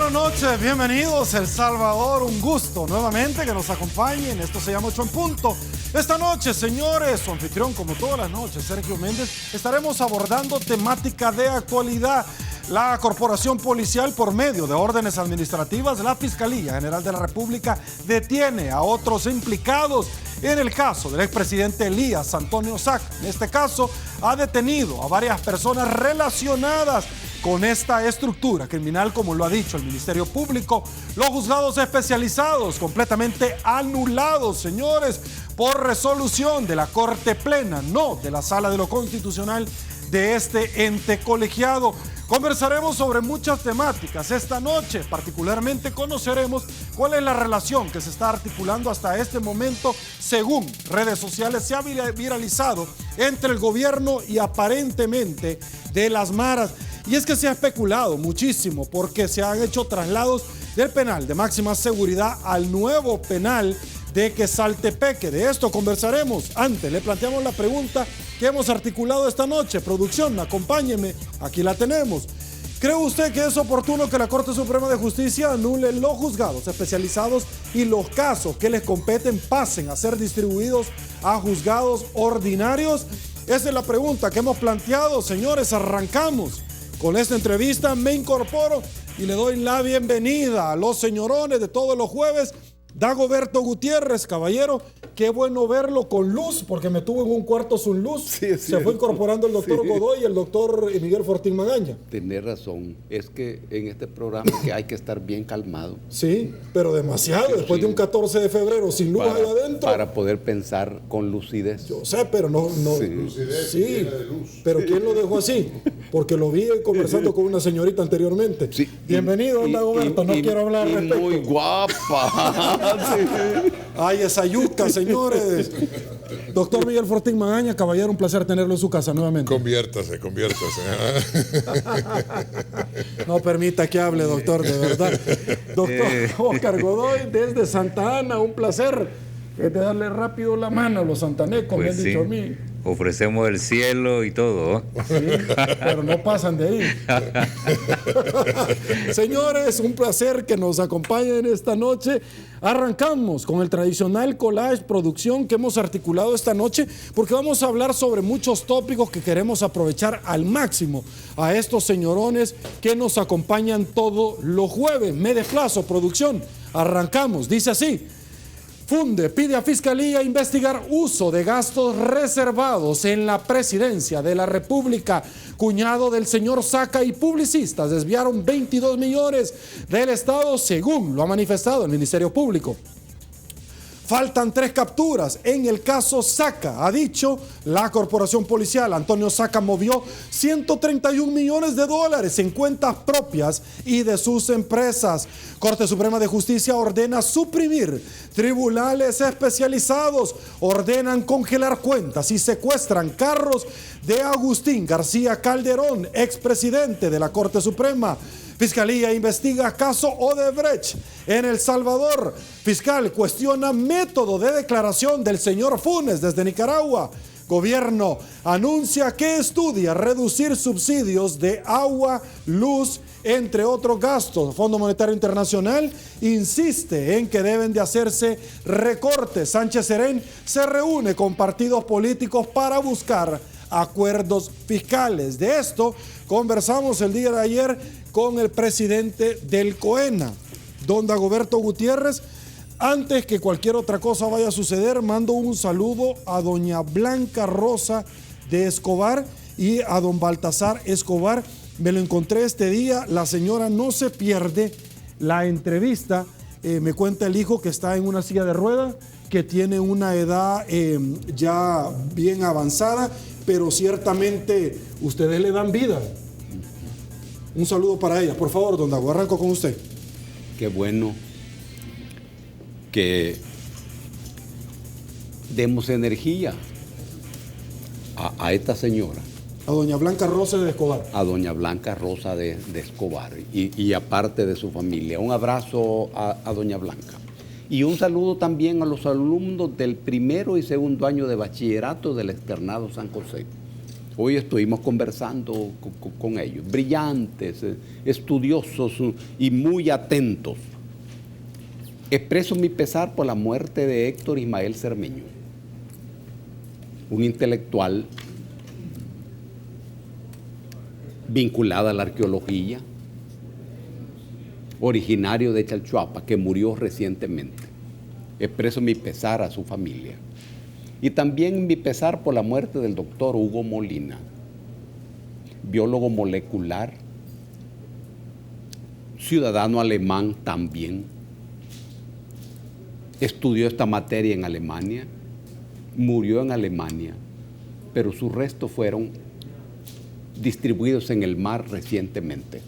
buenas noches, bienvenidos El Salvador, un gusto nuevamente que nos acompañen. Esto se llama 8 en Punto. Esta noche, señores, su anfitrión como todas las noches, Sergio Méndez, estaremos abordando temática de actualidad. La Corporación Policial, por medio de órdenes administrativas, la Fiscalía General de la República detiene a otros implicados en el caso del expresidente Elías Antonio Saca. En este caso, ha detenido a varias personas relacionadas con esta estructura criminal, como lo ha dicho el Ministerio Público. Los juzgados especializados completamente anulados, señores, por resolución de la Corte Plena, no de la Sala de lo Constitucional de este ente colegiado. Conversaremos sobre muchas temáticas esta noche. Particularmente conoceremos cuál es la relación que se está articulando hasta este momento, según redes sociales se ha viralizado entre el gobierno y aparentemente de las maras. Y es que se ha especulado muchísimo porque se han hecho traslados del penal de máxima seguridad al nuevo penal de Quesaltepeque. De esto conversaremos. Antes le planteamos la pregunta que hemos articulado esta noche. Producción, acompáñeme, aquí la tenemos. ¿Cree usted que es oportuno que la Corte Suprema de Justicia anule los juzgados especializados y los casos que les competen pasen a ser distribuidos a juzgados ordinarios? Esa es la pregunta que hemos planteado, señores. Arrancamos con esta entrevista. Me incorporo y le doy la bienvenida a los señorones de todos los jueves. Dagoberto Gutiérrez, caballero, qué bueno verlo con luz, porque me tuvo en un cuarto sin luz. Sí, se fue incorporando el doctor Godoy y el doctor Miguel Fortín Magaña. Tenés razón, es que en este programa que hay que estar bien calmado. Sí, pero demasiado, después de un 14 de febrero sin luz ahí adentro. Para poder pensar con lucidez. Yo sé, pero no sí. Lucidez, sí, pero ¿quién lo dejó así? Porque lo vi conversando con una señorita anteriormente. Sí, bienvenido, Dagoberto, no quiero hablar al respecto. Muy guapa. Sí. Ay, esa yuca, señores. Doctor Miguel Fortín Magaña, caballero, un placer tenerlo en su casa nuevamente. Conviértase. No permita que hable, doctor, de verdad. Doctor Oscar Godoy, desde Santa Ana, un placer de darle rápido la mano a los santanecos, pues me han dicho a mí. Ofrecemos el cielo y todo. Sí, pero no pasan de ahí. Señores, un placer que nos acompañen esta noche. Arrancamos con el tradicional collage producción que hemos articulado esta noche, porque vamos a hablar sobre muchos tópicos que queremos aprovechar al máximo a estos señorones que nos acompañan todos los jueves. Me desplazo, producción. Arrancamos, dice así. Funde pide a Fiscalía investigar uso de gastos reservados en la presidencia de la República. Cuñado del señor Saca y publicistas desviaron 22 millones del Estado, según lo ha manifestado el Ministerio Público. Faltan 3 capturas en el caso Saca, ha dicho la Corporación Policial. Antonio Saca movió 131 millones de dólares en cuentas propias y de sus empresas. Corte Suprema de Justicia ordena suprimir tribunales especializados, ordenan congelar cuentas y secuestran carros de Agustín García Calderón, expresidente de la Corte Suprema. Fiscalía investiga caso Odebrecht en El Salvador. Fiscal cuestiona método de declaración del señor Funes desde Nicaragua. Gobierno anuncia que estudia reducir subsidios de agua, luz, entre otros gastos. Fondo Monetario Internacional insiste en que deben de hacerse recortes. Sánchez Serén se reúne con partidos políticos para buscar acuerdos fiscales. De esto conversamos el día de ayer con el presidente del COENA, don Dagoberto Gutiérrez. Antes que cualquier otra cosa vaya a suceder, mando un saludo a doña Blanca Rosa de Escobar y a don Baltasar Escobar. Me lo encontré este día. La señora no se pierde la entrevista. Me cuenta el hijo que está en una silla de ruedas, que tiene una edad ya bien avanzada, pero ciertamente ustedes le dan vida. Un saludo para ella. Por favor, don Dago, arranco con usted. Qué bueno que demos energía a esta señora. A doña Blanca Rosa de Escobar. A doña Blanca Rosa de Escobar y aparte de su familia. Un abrazo a doña Blanca. Y un saludo también a los alumnos del primero y segundo año de bachillerato del externado San José. Hoy estuvimos conversando con ellos, brillantes, estudiosos y muy atentos. Expreso mi pesar por la muerte de Héctor Ismael Cermeño, un intelectual vinculado a la arqueología, originario de Chalchuapa, que murió recientemente. Expreso mi pesar a su familia. Y también mi pesar por la muerte del doctor Hugo Molina, biólogo molecular, ciudadano alemán también. Estudió esta materia en Alemania, murió en Alemania, pero sus restos fueron distribuidos en el mar recientemente.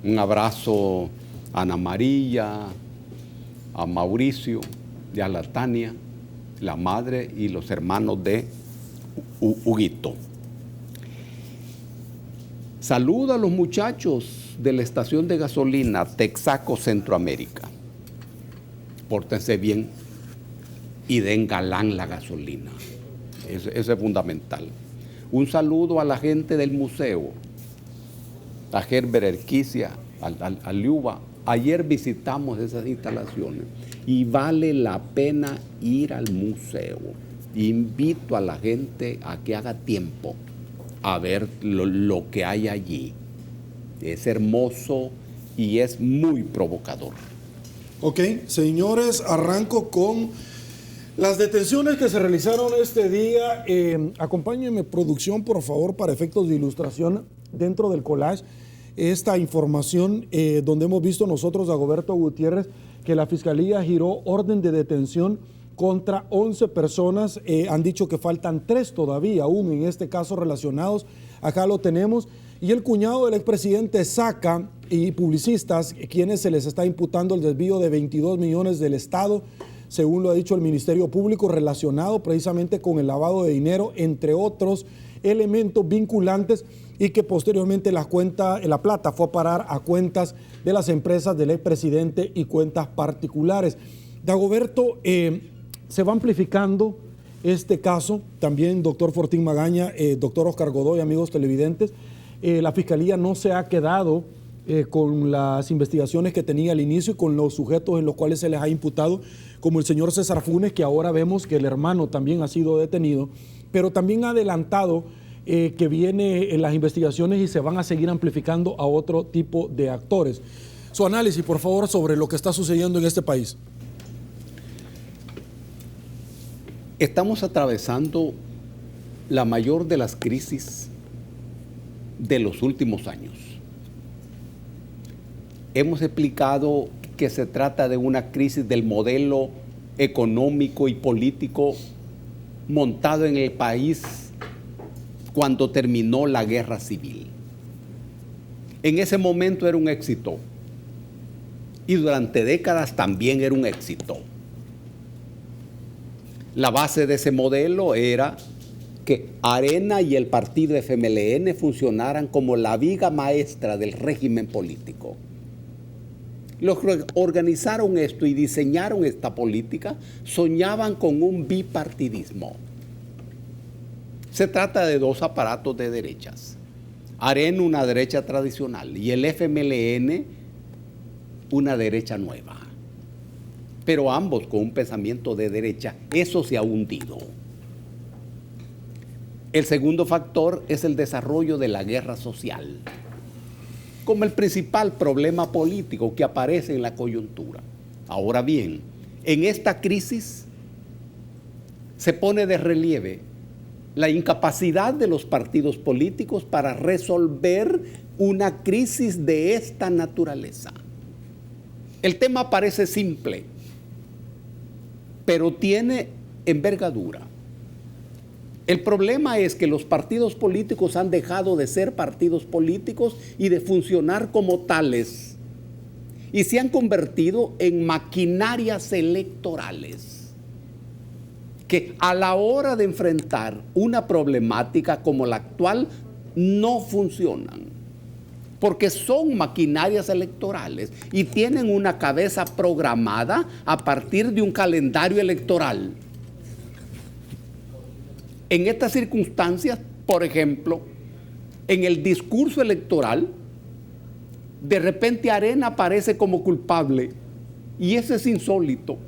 Un abrazo a Ana María, a Mauricio y a la Tania, la madre y los hermanos de Huguito. Saludo a los muchachos de la estación de gasolina Texaco Centroamérica. Pórtense bien y den galán la gasolina. Eso es fundamental. Un saludo a la gente del museo, a Herbert Erquicia, a Liuba. Ayer visitamos esas instalaciones y vale la pena ir al museo. Invito a la gente a que haga tiempo a ver lo que hay allí. Es hermoso y es muy provocador. Ok, señores, arranco con las detenciones que se realizaron este día. Acompáñenme, producción, por favor, para efectos de ilustración dentro del collage. Esta información donde hemos visto nosotros a Dagoberto Gutiérrez que la Fiscalía giró orden de detención contra 11 personas. Han dicho que faltan 3 todavía aún en este caso relacionados. Acá lo tenemos. Y el cuñado del expresidente Saca y publicistas, quienes se les está imputando el desvío de 22 millones del Estado, según lo ha dicho el Ministerio Público, relacionado precisamente con el lavado de dinero, entre otros elementos vinculantes, y que posteriormente la plata fue a parar a cuentas de las empresas del expresidente y cuentas particulares. Dagoberto, se va amplificando este caso, también doctor Fortín Magaña, doctor Oscar Godoy, amigos televidentes. La Fiscalía no se ha quedado con las investigaciones que tenía al inicio y con los sujetos en los cuales se les ha imputado, como el señor César Funes, que ahora vemos que el hermano también ha sido detenido, pero también ha adelantado que viene en las investigaciones y se van a seguir amplificando a otro tipo de actores. Su análisis, por favor, sobre lo que está sucediendo en este país. Estamos atravesando la mayor de las crisis de los últimos años. Hemos explicado que se trata de una crisis del modelo económico y político montado en el país cuando terminó la guerra civil. En ese momento era un éxito y durante décadas también era un éxito. La base de ese modelo era que Arena y el partido FMLN funcionaran como la viga maestra del régimen político. Los que organizaron esto y diseñaron esta política soñaban con un bipartidismo. Se trata de 2 aparatos de derechas. Arena, una derecha tradicional, y el FMLN, una derecha nueva. Pero ambos con un pensamiento de derecha. Eso se ha hundido. El segundo factor es el desarrollo de la guerra social, como el principal problema político que aparece en la coyuntura. Ahora bien, en esta crisis se pone de relieve la incapacidad de los partidos políticos para resolver una crisis de esta naturaleza. El tema parece simple, pero tiene envergadura. El problema es que los partidos políticos han dejado de ser partidos políticos y de funcionar como tales, y se han convertido en maquinarias electorales que a la hora de enfrentar una problemática como la actual no funcionan, porque son maquinarias electorales y tienen una cabeza programada a partir de un calendario electoral. En estas circunstancias Por ejemplo, en el discurso electoral, de repente Arena aparece como culpable y eso es insólito.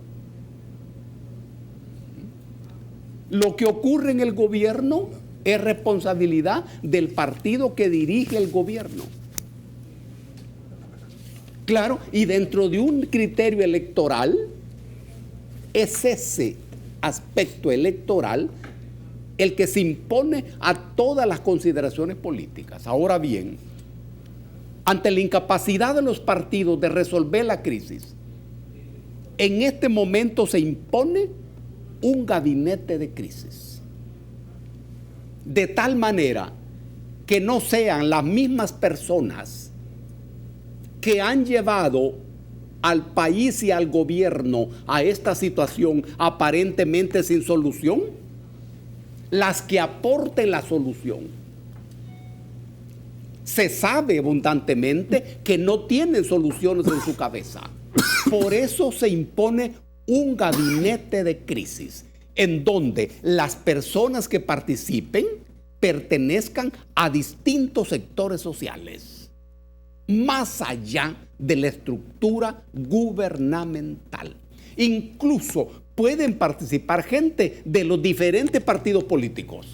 Lo que ocurre en el gobierno es responsabilidad del partido que dirige el gobierno. Claro, y dentro de un criterio electoral, es ese aspecto electoral el que se impone a todas las consideraciones políticas. Ahora bien, ante la incapacidad de los partidos de resolver la crisis, en este momento se impone un gabinete de crisis. De tal manera que no sean las mismas personas que han llevado al país y al gobierno a esta situación aparentemente sin solución, las que aporten la solución. Se sabe abundantemente que no tienen soluciones en su cabeza. Por eso se impone un gabinete de crisis en donde las personas que participen pertenezcan a distintos sectores sociales, más allá de la estructura gubernamental. Incluso pueden participar gente de los diferentes partidos políticos.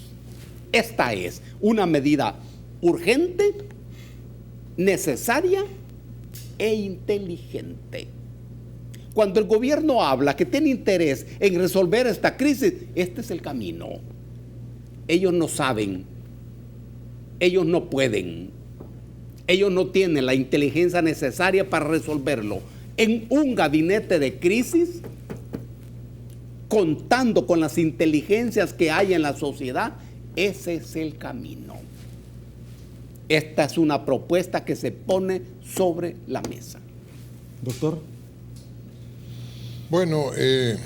Esta es una medida urgente, necesaria e inteligente. Cuando el gobierno habla que tiene interés en resolver esta crisis, este es el camino. Ellos no saben, ellos no pueden, ellos no tienen la inteligencia necesaria para resolverlo. En un gabinete de crisis, contando con las inteligencias que hay en la sociedad, ese es el camino. Esta es una propuesta que se pone sobre la mesa. Doctor. Bueno, de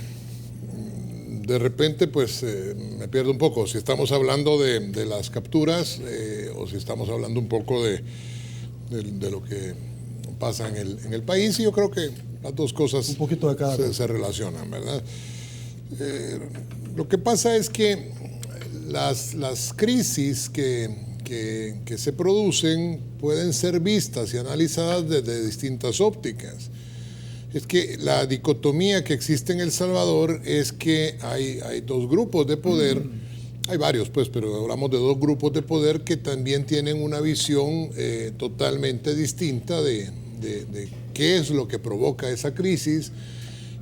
repente pues me pierdo un poco si estamos hablando de las capturas o si estamos hablando un poco de lo que pasa en el país, y yo creo que las dos cosas un poquito de cada se relacionan, ¿verdad? Lo que pasa es que las crisis que se producen pueden ser vistas y analizadas desde distintas ópticas. Es que la dicotomía que existe en El Salvador es que hay dos grupos de poder, hay varios pues, pero hablamos de dos grupos de poder que también tienen una visión totalmente distinta de qué es lo que provoca esa crisis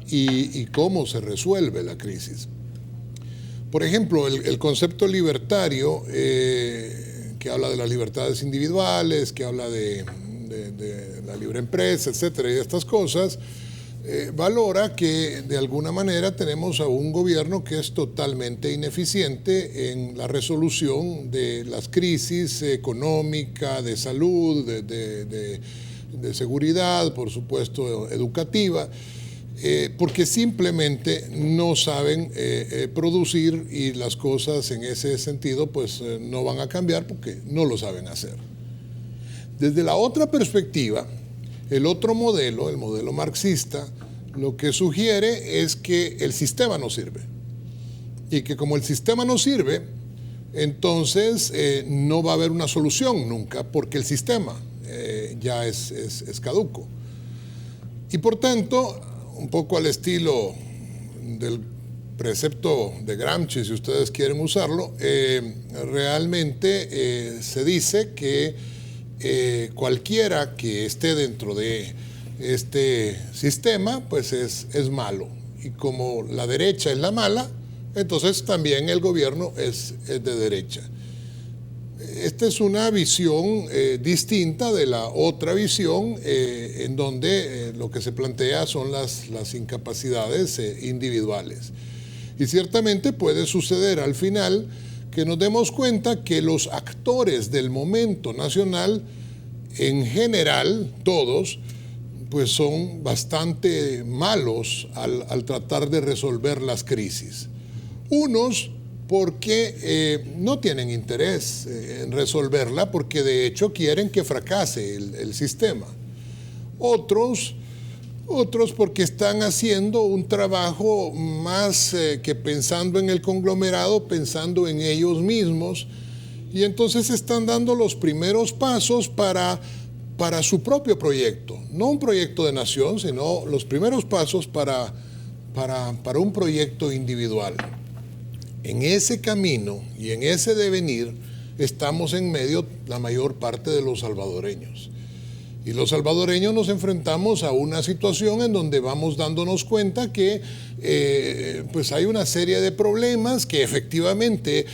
y cómo se resuelve la crisis. Por ejemplo, el concepto libertario, que habla de las libertades individuales, que habla de la libre empresa, etcétera, y estas cosas, valora que de alguna manera tenemos a un gobierno que es totalmente ineficiente en la resolución de las crisis económica, de salud, de seguridad, por supuesto educativa, porque simplemente no saben producir, y las cosas en ese sentido pues no van a cambiar porque no lo saben hacer. Desde la otra perspectiva, el otro modelo, el modelo marxista, lo que sugiere es que el sistema no sirve. Y que como el sistema no sirve, entonces no va a haber una solución nunca, porque el sistema ya es caduco. Y por tanto, un poco al estilo del precepto de Gramsci, si ustedes quieren usarlo, realmente se dice que cualquiera que esté dentro de este sistema, pues es malo. Y como la derecha es la mala, entonces también el gobierno es de derecha. Esta es una visión distinta de la otra visión en donde lo que se plantea son las incapacidades individuales. Y ciertamente puede suceder al final que nos demos cuenta que los actores del momento nacional, en general, todos, pues son bastante malos al tratar de resolver las crisis. Unos porque no tienen interés en resolverla, porque de hecho quieren que fracase el sistema. Otros porque están haciendo un trabajo más que pensando en el conglomerado, pensando en ellos mismos, y entonces están dando los primeros pasos para su propio proyecto, no un proyecto de nación, sino los primeros pasos para un proyecto individual. En ese camino y en ese devenir estamos en medio la mayor parte de los salvadoreños. Y los salvadoreños nos enfrentamos a una situación en donde vamos dándonos cuenta que pues hay una serie de problemas, que efectivamente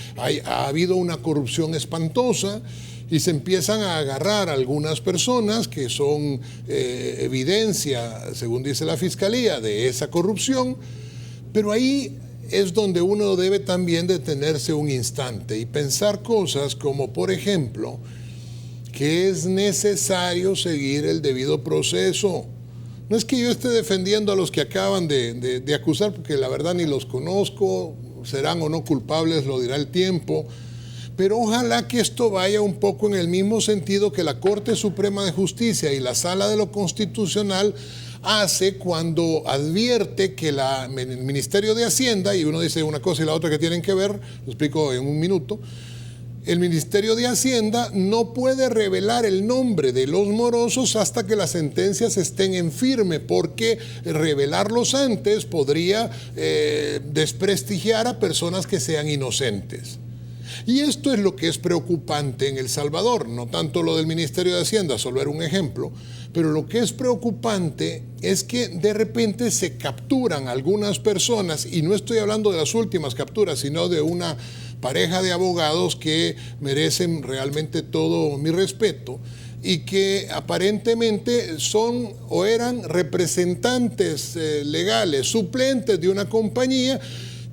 ha habido una corrupción espantosa, y se empiezan a agarrar algunas personas que son evidencia, según dice la Fiscalía, de esa corrupción, pero ahí es donde uno debe también detenerse un instante y pensar cosas como, por ejemplo, que es necesario seguir el debido proceso. No es que yo esté defendiendo a los que acaban de acusar, porque la verdad ni los conozco, serán o no culpables, lo dirá el tiempo, pero ojalá que esto vaya un poco en el mismo sentido que la Corte Suprema de Justicia y la Sala de lo Constitucional hace cuando advierte que el Ministerio de Hacienda, y uno dice una cosa y la otra que tienen que ver, lo explico en un minuto, el Ministerio de Hacienda no puede revelar el nombre de los morosos hasta que las sentencias estén en firme, porque revelarlos antes podría desprestigiar a personas que sean inocentes. Y esto es lo que es preocupante en El Salvador, no tanto lo del Ministerio de Hacienda, solo era un ejemplo, pero lo que es preocupante es que de repente se capturan algunas personas, y no estoy hablando de las últimas capturas, sino de una pareja de abogados que merecen realmente todo mi respeto, y que aparentemente son o eran representantes legales, suplentes de una compañía,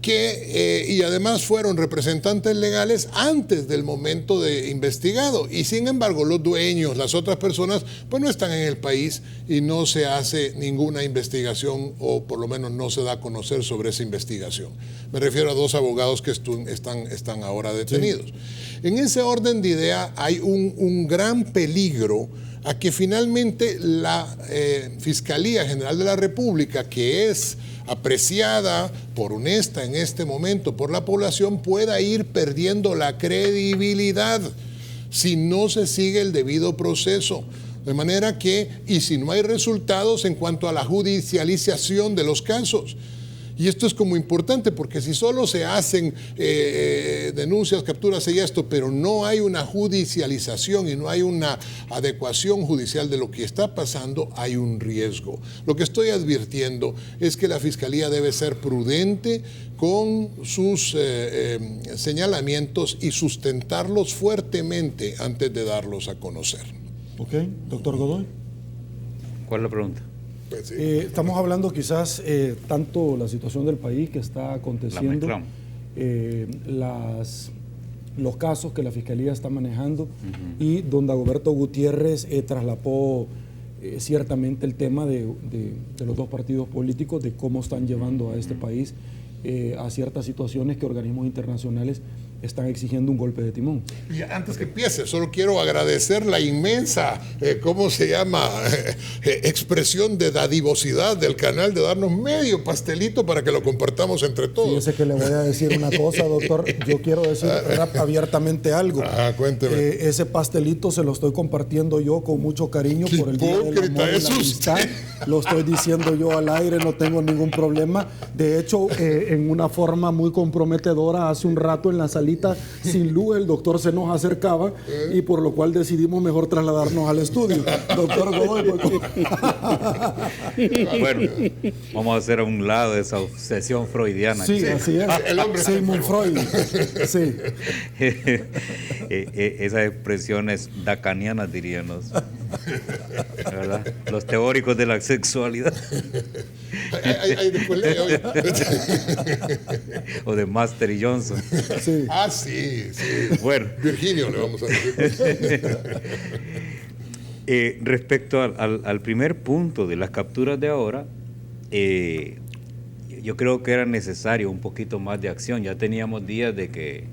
y además fueron representantes legales antes del momento de investigado, y sin embargo los dueños, las otras personas, pues no están en el país y no se hace ninguna investigación, o por lo menos no se da a conocer sobre esa investigación. Me refiero a dos abogados que están ahora detenidos. Sí. En ese orden de idea hay un gran peligro a que finalmente la Fiscalía General de la República, que es apreciada por honesta en este momento por la población, pueda ir perdiendo la credibilidad si no se sigue el debido proceso. De manera que, y si no hay resultados en cuanto a la judicialización de los casos. Y esto es como importante, porque si solo se hacen denuncias, capturas y esto, pero no hay una judicialización y no hay una adecuación judicial de lo que está pasando, hay un riesgo. Lo que estoy advirtiendo es que la Fiscalía debe ser prudente con sus señalamientos y sustentarlos fuertemente antes de darlos a conocer. Ok, doctor Godoy. ¿Cuál es la pregunta? Pues sí. Estamos hablando quizás tanto la situación del país que está aconteciendo, los casos que la Fiscalía está manejando, y don Dagoberto Gutiérrez traslapó ciertamente el tema de los dos partidos políticos, de cómo están llevando a este país a ciertas situaciones que organismos internacionales están exigiendo un golpe de timón. Y antes que empiece, solo quiero agradecer la inmensa, ¿cómo se llama? Expresión de dadivosidad del canal de darnos medio pastelito para que lo compartamos entre todos. Fíjese que le voy a decir una cosa, doctor. Yo quiero decir abiertamente algo. Cuénteme. Ese pastelito se lo estoy compartiendo yo con mucho cariño por el Día del Amor y la Amistad. Lo estoy diciendo yo al aire, no tengo ningún problema. De hecho, en una forma muy comprometedora, hace un rato en la salita sin luz, el doctor se nos acercaba, y por lo cual decidimos mejor trasladarnos al estudio. Doctor Godoy. Bueno, vamos a hacer a un lado esa obsesión freudiana. Sí, así es. El hombre Sigmund Freud. Sí. Esas expresiones dacanianas, diríamos, ¿verdad? Los teóricos de la sexualidad. O de Master y Johnson. Sí. Sí. Bueno. Virginio le vamos a decir. Respecto al primer punto de las capturas de ahora, yo creo que era necesario un poquito más de acción. Ya teníamos días de que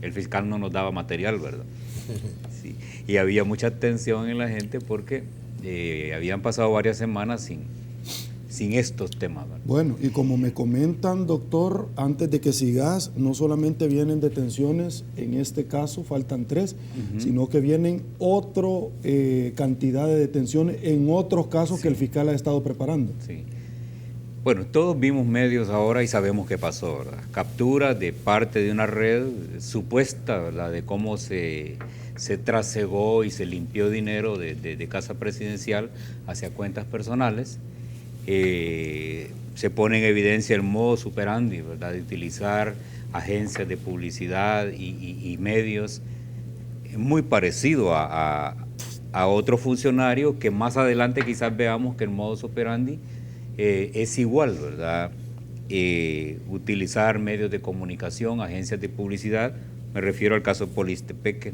el fiscal no nos daba material, ¿verdad? Sí. Y había mucha tensión en la gente porque habían pasado varias semanas sin estos temas, ¿verdad? Bueno, y como me comentan, doctor, antes de que sigas, no solamente vienen detenciones, en este caso faltan 3, sino que vienen otra cantidad de detenciones en otros casos que el fiscal ha estado preparando. Sí. Bueno, todos vimos medios ahora y sabemos qué pasó, ¿verdad? Captura de parte de una red supuesta, ¿verdad?, de cómo se trasegó y se limpió dinero de Casa Presidencial hacia cuentas personales. Se pone en evidencia el modus operandi, ¿verdad?, de utilizar agencias de publicidad y medios muy parecido a otro funcionario que más adelante quizás veamos que el modus operandi es igual, ¿verdad? Utilizar medios de comunicación, agencias de publicidad, me refiero al caso Polistepeque,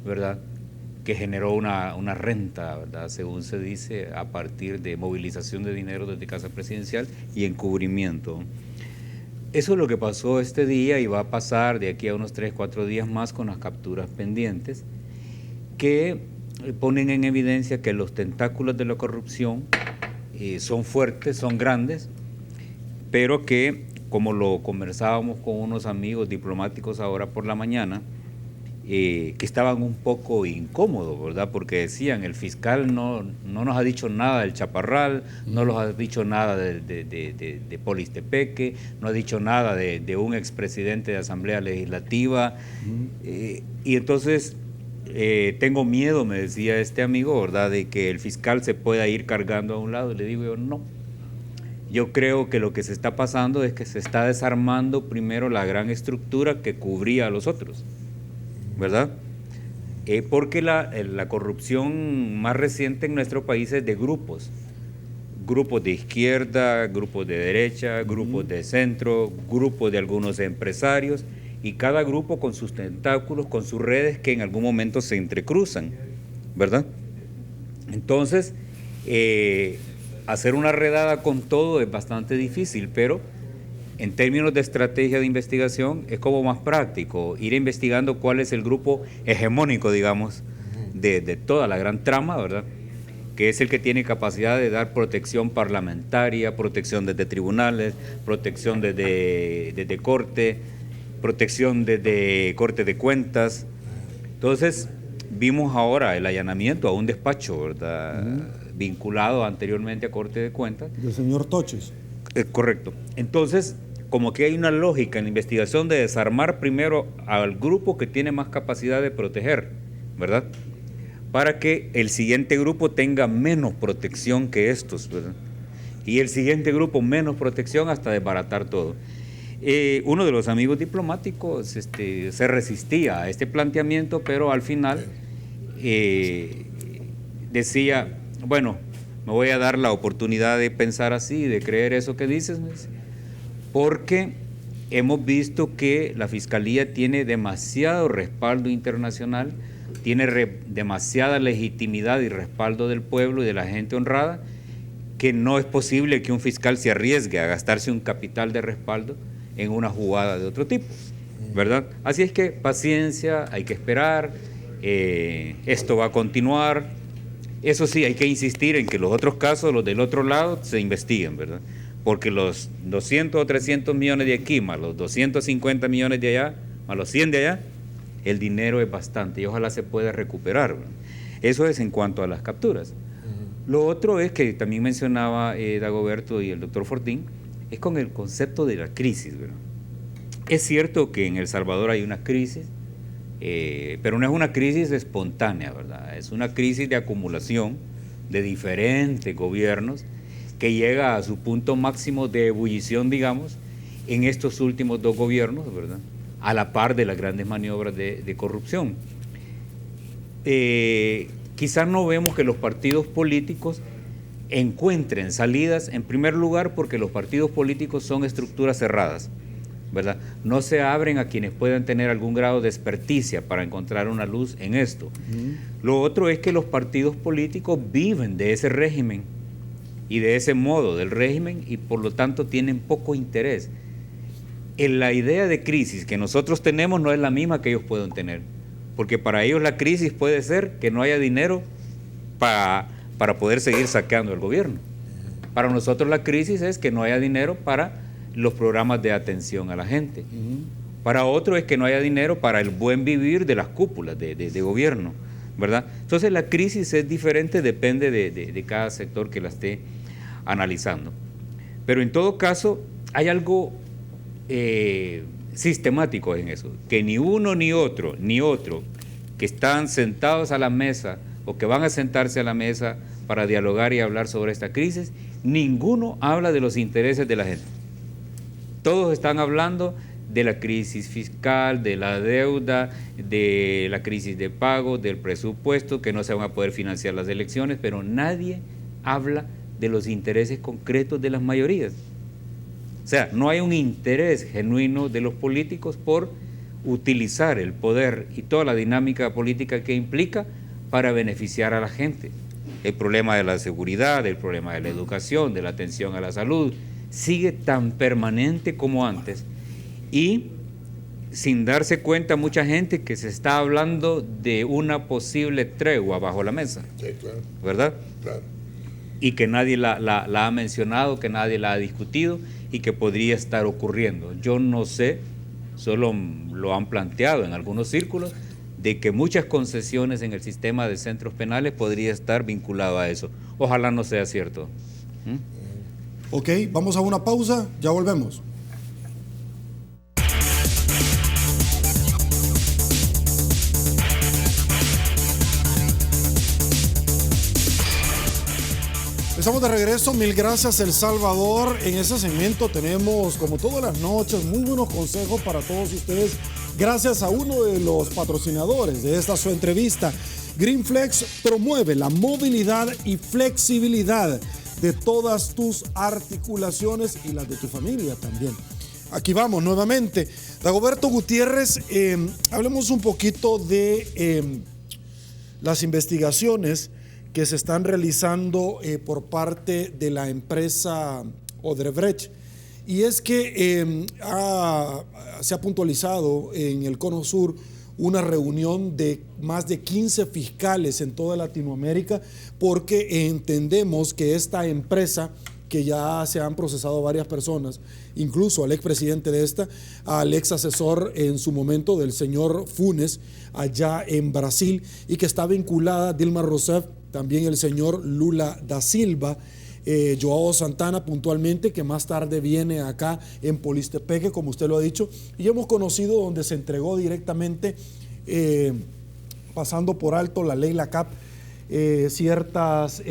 ¿verdad?, que generó una renta, ¿verdad?, según se dice, a partir de movilización de dinero desde Casa Presidencial y encubrimiento. Eso es lo que pasó este día y va a pasar de aquí a unos 3, 4 días más con las capturas pendientes, que ponen en evidencia que los tentáculos de la corrupción son fuertes, son grandes, pero que, como lo conversábamos con unos amigos diplomáticos ahora por la mañana, que estaban un poco incómodos, ¿verdad?, porque decían, el fiscal no nos ha dicho nada del Chaparral, no nos ha dicho nada de Polistepeque, no ha dicho nada de un expresidente de Asamblea Legislativa, y entonces tengo miedo, me decía este amigo, ¿verdad?, de que el fiscal se pueda ir cargando a un lado. Y le digo yo, no. Yo creo que lo que se está pasando es que se está desarmando primero la gran estructura que cubría a los otros, ¿verdad? Porque la corrupción más reciente en nuestro país es de grupos de izquierda, grupos de derecha, grupos de centro, grupos de algunos empresarios, y cada grupo con sus tentáculos, con sus redes que en algún momento se entrecruzan, ¿verdad? Entonces, hacer una redada con todo es bastante difícil, pero en términos de estrategia de investigación es como más práctico ir investigando cuál es el grupo hegemónico, digamos, de toda la gran trama, ¿verdad?, que es el que tiene capacidad de dar protección parlamentaria, protección desde tribunales, protección desde corte, protección desde Corte de Cuentas. Entonces, vimos ahora el allanamiento a un despacho, ¿verdad?, vinculado anteriormente a Corte de Cuentas. Del señor Toches. Correcto. Entonces, como que hay una lógica en la investigación de desarmar primero al grupo que tiene más capacidad de proteger, ¿verdad?, para que el siguiente grupo tenga menos protección que estos, ¿verdad?, y el siguiente grupo menos protección hasta desbaratar todo. Uno de los amigos diplomáticos se resistía a este planteamiento, pero al final decía, bueno, me voy a dar la oportunidad de pensar así, de creer eso que dices, porque hemos visto que la Fiscalía tiene demasiado respaldo internacional, tiene demasiada legitimidad y respaldo del pueblo y de la gente honrada, que no es posible que un fiscal se arriesgue a gastarse un capital de respaldo en una jugada de otro tipo, ¿verdad? Así es que paciencia, hay que esperar, esto va a continuar. Eso sí, hay que insistir en que los otros casos, los del otro lado, se investiguen, ¿verdad? Porque los 200 o 300 millones de aquí, más los 250 millones de allá, más los 100 de allá, el dinero es bastante y ojalá se pueda recuperar, ¿verdad? Eso es en cuanto a las capturas. Lo otro es que también mencionaba Dagoberto y el doctor Fortín, es con el concepto de la crisis, ¿verdad? Es cierto que en El Salvador hay una crisis, pero no es una crisis espontánea, ¿verdad? Es una crisis de acumulación de diferentes gobiernos que llega a su punto máximo de ebullición, digamos, en estos últimos 2 gobiernos, ¿verdad?, a la par de las grandes maniobras de corrupción. Quizás no vemos que los partidos políticos encuentren salidas, en primer lugar porque los partidos políticos son estructuras cerradas, ¿verdad? No se abren a quienes puedan tener algún grado de experticia para encontrar una luz en esto. Lo otro es que los partidos políticos viven de ese régimen y de ese modo del régimen y por lo tanto tienen poco interés. En la idea de crisis que nosotros tenemos no es la misma que ellos pueden tener, porque para ellos la crisis puede ser que no haya dinero para poder seguir saqueando el gobierno, Para nosotros la crisis es que no haya dinero para los programas de atención a la gente. Para otro es que no haya dinero para el buen vivir de las cúpulas de gobierno, ¿verdad? Entonces la crisis es diferente, depende de cada sector que la esté analizando. Pero en todo caso hay algo sistemático en eso, que ni uno ni otro que están sentados a la mesa o que van a sentarse a la mesa para dialogar y hablar sobre esta crisis, ninguno habla de los intereses de la gente. Todos están hablando de la crisis fiscal, de la deuda, de la crisis de pago, del presupuesto, que no se van a poder financiar las elecciones, pero nadie habla de los intereses concretos de las mayorías. O sea, no hay un interés genuino de los políticos por utilizar el poder y toda la dinámica política que implica para beneficiar a la gente. El problema de la seguridad, el problema de la educación, de la atención a la salud, sigue tan permanente como antes, y sin darse cuenta mucha gente que se está hablando de una posible tregua bajo la mesa. Sí, claro. ¿Verdad? Claro. Y que nadie la ha mencionado, que nadie la ha discutido y que podría estar ocurriendo. Yo no sé, solo lo han planteado en algunos círculos, de que muchas concesiones en el sistema de centros penales podría estar vinculado a eso. Ojalá no sea cierto. Ok, vamos a una pausa, ya volvemos. Estamos de regreso, mil gracias El Salvador. En ese segmento tenemos, como todas las noches, muy buenos consejos para todos ustedes, gracias a uno de los patrocinadores de esta su entrevista. Greenflex promueve la movilidad y flexibilidad de todas tus articulaciones y las de tu familia también. Aquí vamos nuevamente. Dagoberto Gutiérrez, hablemos un poquito de las investigaciones que se están realizando por parte de la empresa Odebrecht. Y es que se ha puntualizado en el Cono Sur una reunión de más de 15 fiscales en toda Latinoamérica, porque entendemos que esta empresa, que ya se han procesado varias personas, incluso al expresidente de esta, al ex asesor en su momento del señor Funes, allá en Brasil, y que está vinculada a Dilma Rousseff, también el señor Lula da Silva, Joao Santana puntualmente, que más tarde viene acá en Polistepeque, como usted lo ha dicho, y hemos conocido donde se entregó directamente, pasando por alto la ley LACAP, ciertas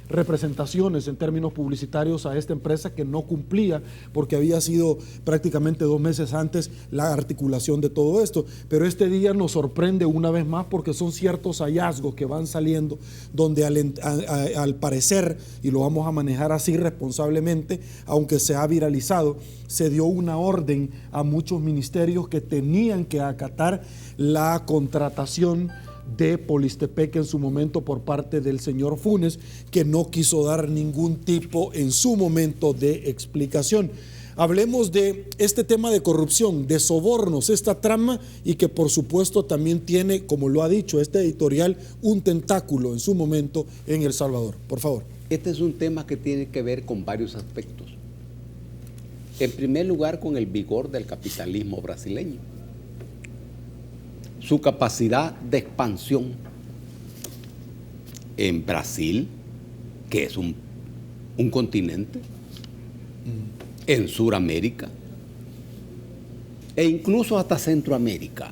representaciones en términos publicitarios a esta empresa que no cumplía, porque había sido prácticamente 2 meses antes la articulación de todo esto. Pero este día nos sorprende una vez más, porque son ciertos hallazgos que van saliendo donde al parecer, y lo vamos a manejar así responsablemente, aunque se ha viralizado, se dio una orden a muchos ministerios que tenían que acatar la contratación de Polistepeque en su momento por parte del señor Funes, que no quiso dar ningún tipo en su momento de explicación. Hablemos de este tema de corrupción, de sobornos, esta trama, y que por supuesto también tiene, como lo ha dicho este editorial, un tentáculo en su momento en El Salvador. Por favor. Este es un tema que tiene que ver con varios aspectos. En primer lugar, con el vigor del capitalismo brasileño, su capacidad de expansión en Brasil, que es un continente, en Sudamérica e incluso hasta Centroamérica.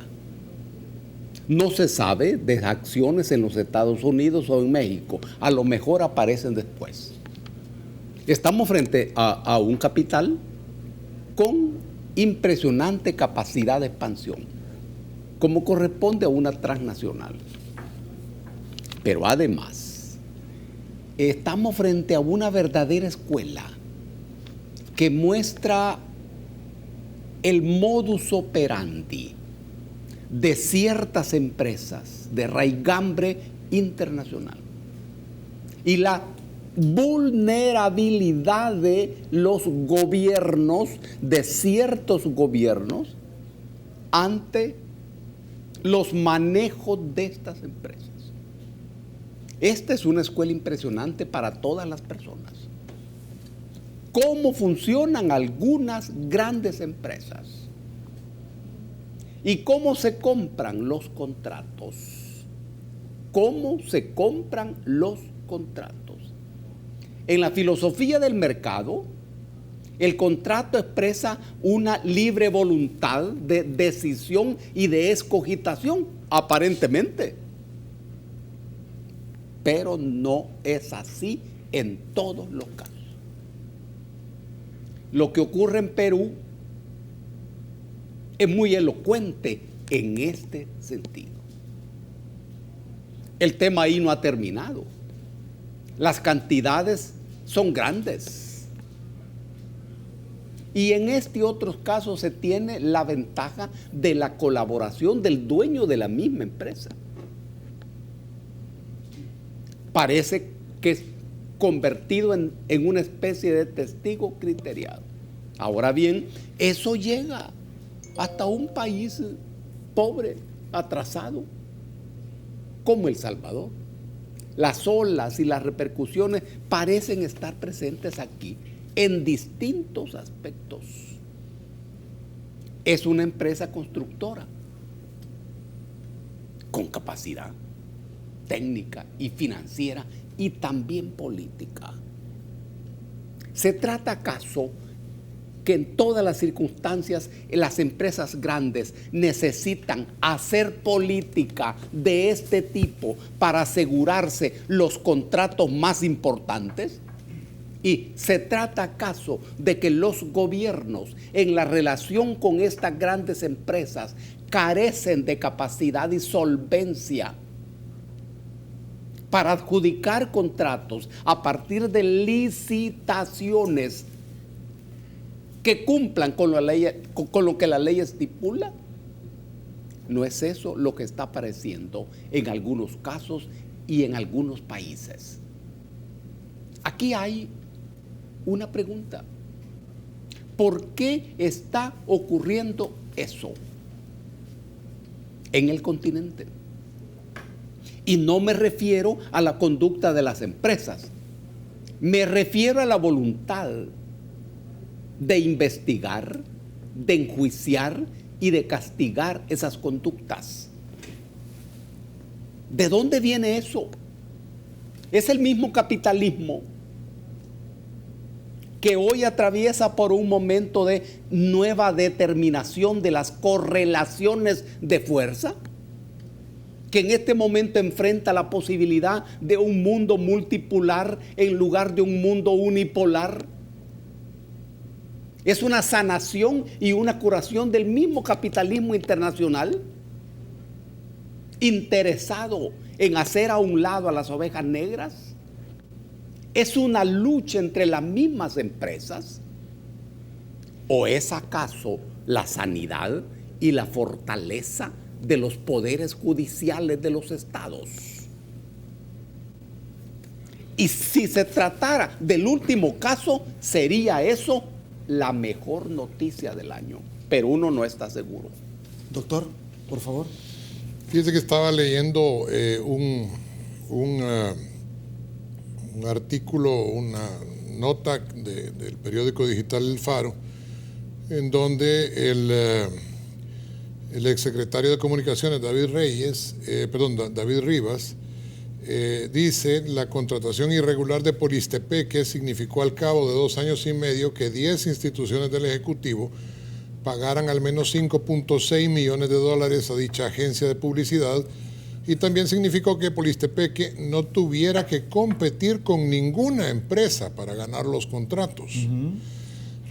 No se sabe de acciones en los Estados Unidos o en México, a lo mejor aparecen después. Estamos frente a un capital con impresionante capacidad de expansión, como corresponde a una transnacional. Pero además, estamos frente a una verdadera escuela que muestra el modus operandi de ciertas empresas de raigambre internacional y la vulnerabilidad de los gobiernos, de ciertos gobiernos, ante los manejos de estas empresas. Esta es una escuela impresionante para todas las personas. cómo funcionan algunas grandes empresas y cómo se compran los contratos. ¿Cómo se compran los contratos? En la filosofía del mercado, el contrato expresa una libre voluntad de decisión y de escogitación, aparentemente. Pero no es así en todos los casos. Lo que ocurre en Perú es muy elocuente en este sentido. El tema ahí no ha terminado. Las cantidades son grandes. Y en este y otros casos se tiene la ventaja de la colaboración del dueño de la misma empresa. Parece que es convertido en una especie de testigo criteriado. Ahora bien, eso llega hasta un país pobre, atrasado, como El Salvador. Las olas y las repercusiones parecen estar presentes aquí en distintos aspectos. Es una empresa constructora con capacidad técnica y financiera y también política. ¿Se trata acaso que en todas las circunstancias las empresas grandes necesitan hacer política de este tipo para asegurarse los contratos más importantes? ¿Y se trata acaso de que los gobiernos en la relación con estas grandes empresas carecen de capacidad y solvencia para adjudicar contratos a partir de licitaciones que cumplan con lo que la ley estipula? ¿No es eso lo que está apareciendo en algunos casos y en algunos países? Aquí hay una pregunta. ¿Por qué está ocurriendo eso en el continente? Y no me refiero a la conducta de las empresas. Me refiero a la voluntad de investigar, de enjuiciar y de castigar esas conductas. ¿De dónde viene eso? Es el mismo capitalismo que hoy atraviesa por un momento de nueva determinación de las correlaciones de fuerza, que en este momento enfrenta la posibilidad de un mundo multipolar en lugar de un mundo unipolar. Es una sanación y una curación del mismo capitalismo internacional, interesado en hacer a un lado a las ovejas negras. ¿Es una lucha entre las mismas empresas? ¿O es acaso la sanidad y la fortaleza de los poderes judiciales de los estados? Y si se tratara del último caso, sería eso la mejor noticia del año, pero uno no está seguro. Doctor, por favor. Fíjese que estaba leyendo un artículo, una nota del periódico digital El Faro, en donde el exsecretario de Comunicaciones, David Rivas, dice: la contratación irregular de Polistepeque significó al cabo de 2 años y medio que 10 instituciones del Ejecutivo pagaran al menos $5.6 millones a dicha agencia de publicidad, y también significó que Polistepeque no tuviera que competir con ninguna empresa para ganar los contratos.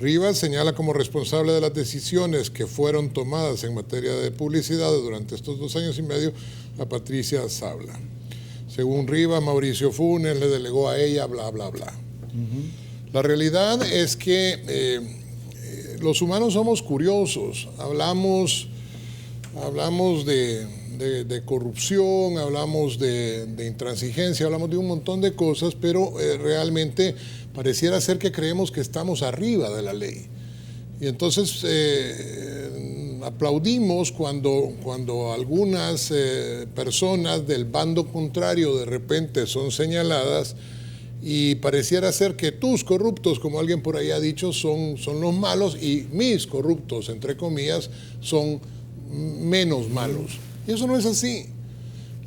Rivas señala como responsable de las decisiones que fueron tomadas en materia de publicidad durante estos 2 años y medio a Patricia Sabla. Según Rivas, Mauricio Funes le delegó a ella, bla, bla, bla. La realidad es que los humanos somos curiosos. Hablamos de corrupción, hablamos de intransigencia, hablamos de un montón de cosas, pero realmente pareciera ser que creemos que estamos arriba de la ley. Y entonces aplaudimos cuando algunas personas del bando contrario de repente son señaladas y pareciera ser que tus corruptos, como alguien por ahí ha dicho, son los malos y mis corruptos, entre comillas, son menos malos. Y eso no es así.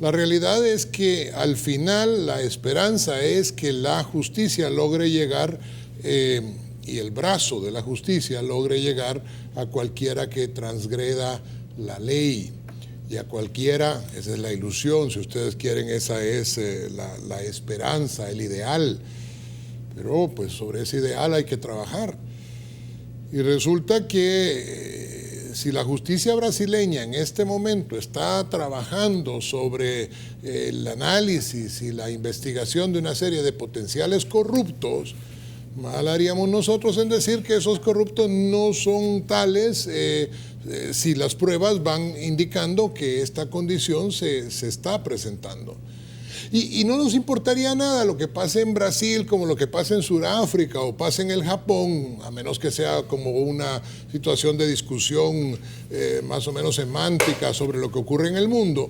La realidad es que al final la esperanza es que la justicia logre llegar y el brazo de la justicia logre llegar a cualquiera que transgreda la ley. Y a cualquiera, esa es la ilusión, si ustedes quieren, esa es la esperanza, el ideal. Pero pues sobre ese ideal hay que trabajar. Y resulta que si la justicia brasileña en este momento está trabajando sobre el análisis y la investigación de una serie de potenciales corruptos, mal haríamos nosotros en decir que esos corruptos no son tales si las pruebas van indicando que esta condición se está presentando. Y no nos importaría nada lo que pase en Brasil como lo que pase en Sudáfrica o pase en el Japón, a menos que sea como una situación de discusión más o menos semántica sobre lo que ocurre en el mundo,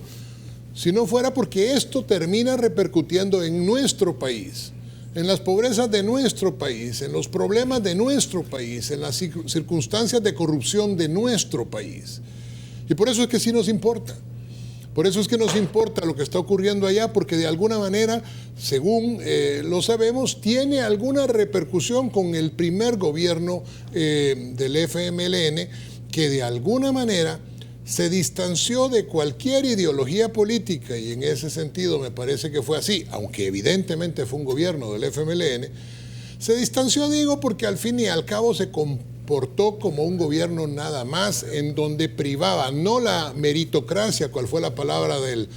si no fuera porque esto termina repercutiendo en nuestro país, en las pobrezas de nuestro país, en los problemas de nuestro país, en las circunstancias de corrupción de nuestro país. Y por eso es que sí nos importa. Por eso es que nos importa lo que está ocurriendo allá, porque de alguna manera, según lo sabemos, tiene alguna repercusión con el primer gobierno del FMLN, que de alguna manera se distanció de cualquier ideología política, y en ese sentido me parece que fue así, aunque evidentemente fue un gobierno del FMLN, se distanció, digo, porque al fin y al cabo se comportó como un gobierno nada más, en donde privaba no la meritocracia, cual fue la palabra del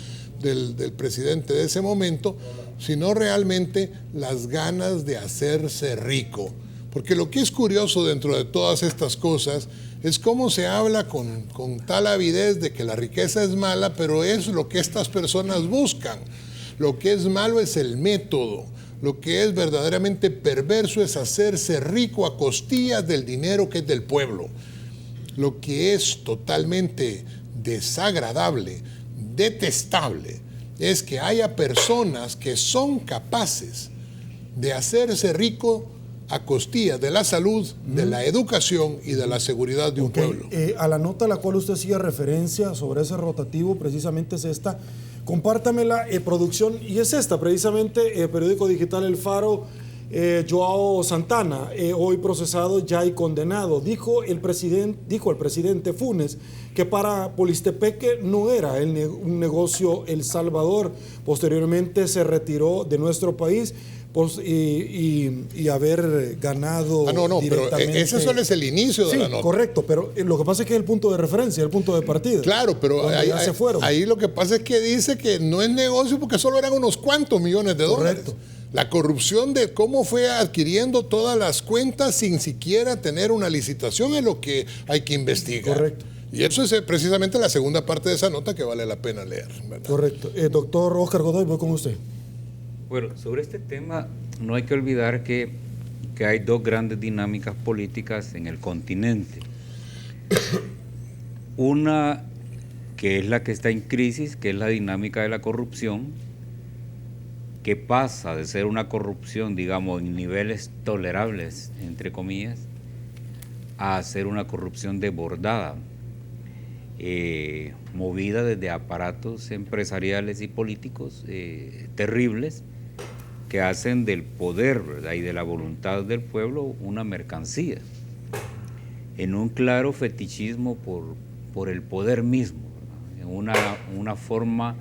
presidente de ese momento, sino realmente las ganas de hacerse rico. Porque lo que es curioso dentro de todas estas cosas es cómo se habla con tal avidez de que la riqueza es mala, pero es lo que estas personas buscan. Lo que es malo es el método. Lo que es verdaderamente perverso es hacerse rico a costillas del dinero que es del pueblo. Lo que es totalmente desagradable, detestable, es que haya personas que son capaces de hacerse rico a costillas de la salud, de la educación y de la seguridad de un pueblo. A la nota a la cual usted hacía referencia sobre ese rotativo, precisamente es esta. Compártamela, producción, y es esta, precisamente, periódico digital El Faro, Joao Santana, hoy procesado ya y condenado. Dijo el presidente Funes que para Polistepeque no era un negocio El Salvador. Posteriormente se retiró de nuestro país y haber ganado directamente. Pero ese solo es el inicio de la nota. Correcto, pero lo que pasa es que es el punto de referencia, el punto de partida. Claro, pero se fueron. Ahí lo que pasa es que dice que no es negocio porque solo eran unos cuantos millones de dólares. La corrupción de cómo fue adquiriendo todas las cuentas sin siquiera tener una licitación es lo que hay que investigar. Correcto. Y eso es precisamente la segunda parte de esa nota que vale la pena leer, ¿verdad? Correcto. Doctor Oscar Godoy, voy con usted. Bueno, sobre este tema no hay que olvidar que hay dos grandes dinámicas políticas en el continente. Una que es la que está en crisis, que es la dinámica de la corrupción, que pasa de ser una corrupción, digamos, en niveles tolerables, entre comillas, a ser una corrupción desbordada, movida desde aparatos empresariales y políticos terribles, que hacen del poder, ¿verdad?, y de la voluntad del pueblo una mercancía, en un claro fetichismo por el poder mismo, ¿verdad?, en una forma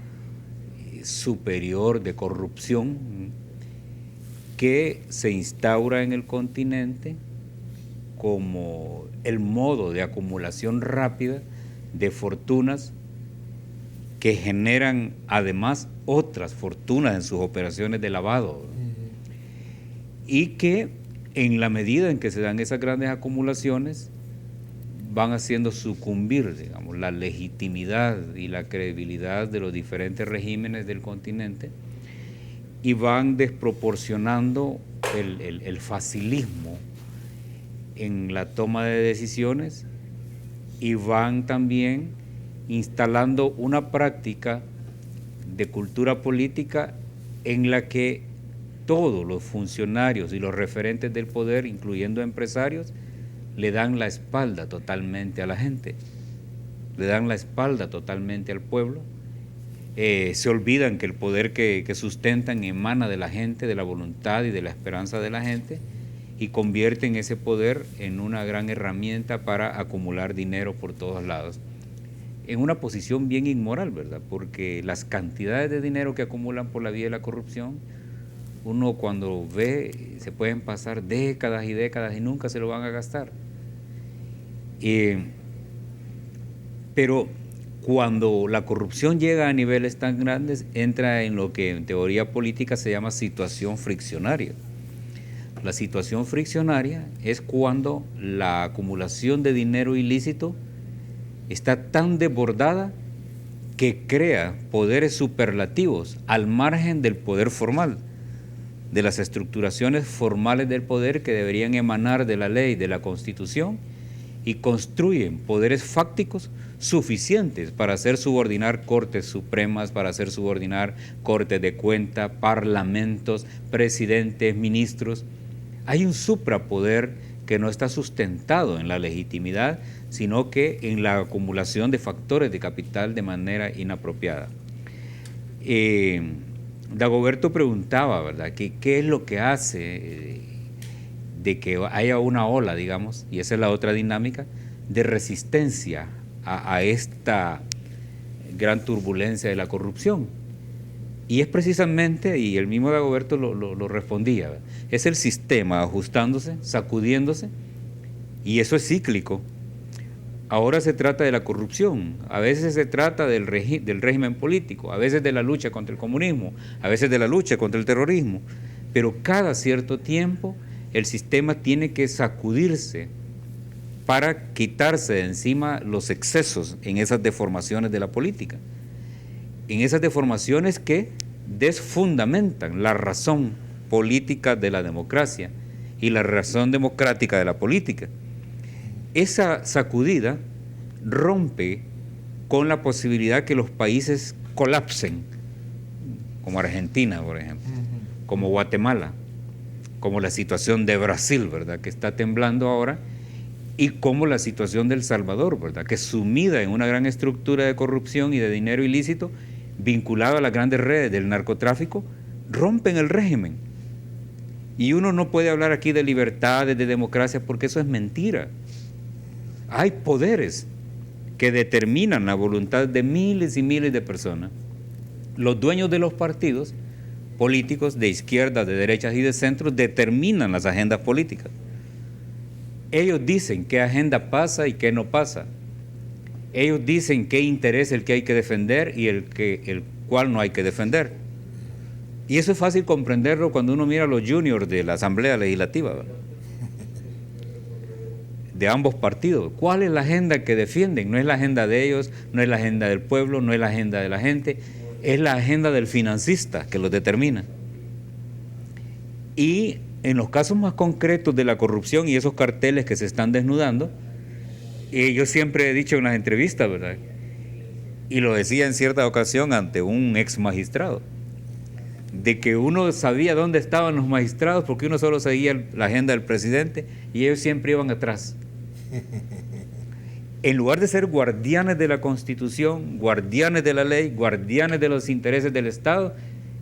superior de corrupción que se instaura en el continente como el modo de acumulación rápida de fortunas que generan además otras fortunas en sus operaciones de lavado, y que en la medida en que se dan esas grandes acumulaciones van haciendo sucumbir, digamos, la legitimidad y la credibilidad de los diferentes regímenes del continente, y van desproporcionando el facilismo en la toma de decisiones, y van también instalando una práctica de cultura política en la que todos los funcionarios y los referentes del poder, incluyendo empresarios, le dan la espalda totalmente a la gente, le dan la espalda totalmente al pueblo, se olvidan que el poder que sustentan emana de la gente, de la voluntad y de la esperanza de la gente, y convierten ese poder en una gran herramienta para acumular dinero por todos lados, en una posición bien inmoral, ¿verdad? Porque las cantidades de dinero que acumulan por la vía de la corrupción, uno cuando ve, se pueden pasar décadas y décadas y nunca se lo van a gastar. Pero cuando la corrupción llega a niveles tan grandes, entra en lo que en teoría política se llama situación friccionaria. La situación friccionaria es cuando la acumulación de dinero ilícito está tan desbordada que crea poderes superlativos al margen del poder formal, de las estructuraciones formales del poder que deberían emanar de la ley, de la Constitución, y construyen poderes fácticos suficientes para hacer subordinar cortes supremas, para hacer subordinar cortes de cuenta, parlamentos, presidentes, ministros. Hay un suprapoder que no está sustentado en la legitimidad, sino que en la acumulación de factores de capital de manera inapropiada. Dagoberto preguntaba, ¿verdad?, qué es lo que hace de que haya una ola, digamos, y esa es la otra dinámica, de resistencia a esta gran turbulencia de la corrupción. Y es precisamente, y el mismo Dagoberto lo respondía, ¿verdad?, es el sistema ajustándose, sacudiéndose, y eso es cíclico. Ahora se trata de la corrupción, a veces se trata del régimen político, a veces de la lucha contra el comunismo, a veces de la lucha contra el terrorismo, pero cada cierto tiempo el sistema tiene que sacudirse para quitarse de encima los excesos en esas deformaciones de la política, en esas deformaciones que desfundamentan la razón política de la democracia y la razón democrática de la política. Esa sacudida rompe con la posibilidad que los países colapsen, como Argentina, por ejemplo, como Guatemala, como la situación de Brasil, ¿verdad?, que está temblando ahora, y como la situación de El Salvador, ¿verdad?, que es sumida en una gran estructura de corrupción y de dinero ilícito vinculado a las grandes redes del narcotráfico, rompen el régimen. Y uno no puede hablar aquí de libertades, de democracia, porque eso es mentira. Hay poderes que determinan la voluntad de miles y miles de personas. Los dueños de los partidos políticos de izquierda, de derechas y de centro determinan las agendas políticas. Ellos dicen qué agenda pasa y qué no pasa. Ellos dicen qué interés es el que hay que defender y el cual no hay que defender. Y eso es fácil comprenderlo cuando uno mira a los juniors de la Asamblea Legislativa, ¿verdad?, de ambos partidos. ¿Cuál es la agenda que defienden? No es la agenda de ellos, no es la agenda del pueblo, no es la agenda de la gente, es la agenda del financista que los determina. Y en los casos más concretos de la corrupción y esos carteles que se están desnudando, yo siempre he dicho en las entrevistas, ¿verdad?, y lo decía en cierta ocasión ante un ex magistrado, de que uno sabía dónde estaban los magistrados porque uno solo seguía la agenda del presidente y ellos siempre iban atrás. En lugar de ser guardianes de la Constitución, guardianes de la ley, guardianes de los intereses del Estado,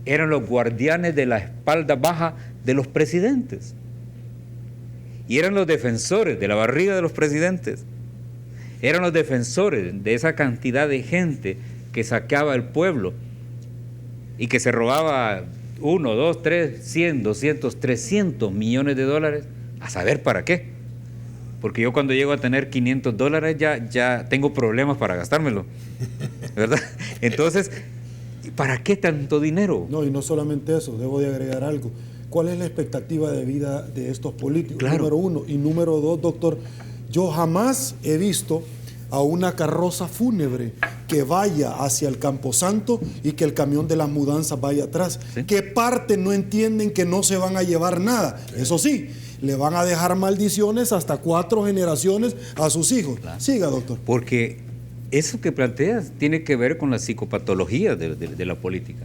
eran los guardianes de la espalda baja de los presidentes. Y eran los defensores de la barriga de los presidentes. Eran los defensores de esa cantidad de gente que saqueaba el pueblo y que se robaba 1, 2, 3, 100, 200, 300 millones de dólares, a saber para qué. Porque yo cuando llego a tener $500 ya tengo problemas para gastármelo, ¿verdad? Entonces, ¿para qué tanto dinero? No, y no solamente eso, debo de agregar algo. ¿Cuál es la expectativa de vida de estos políticos? Claro. Número uno. Y número dos, doctor, yo jamás he visto a una carroza fúnebre que vaya hacia el Camposanto y que el camión de las mudanzas vaya atrás. ¿Sí? ¿Qué parte no entienden que no se van a llevar nada? Sí. Eso sí, le van a dejar maldiciones hasta 4 generaciones a sus hijos. Claro. Siga, doctor. Porque eso que planteas tiene que ver con la psicopatología de la política.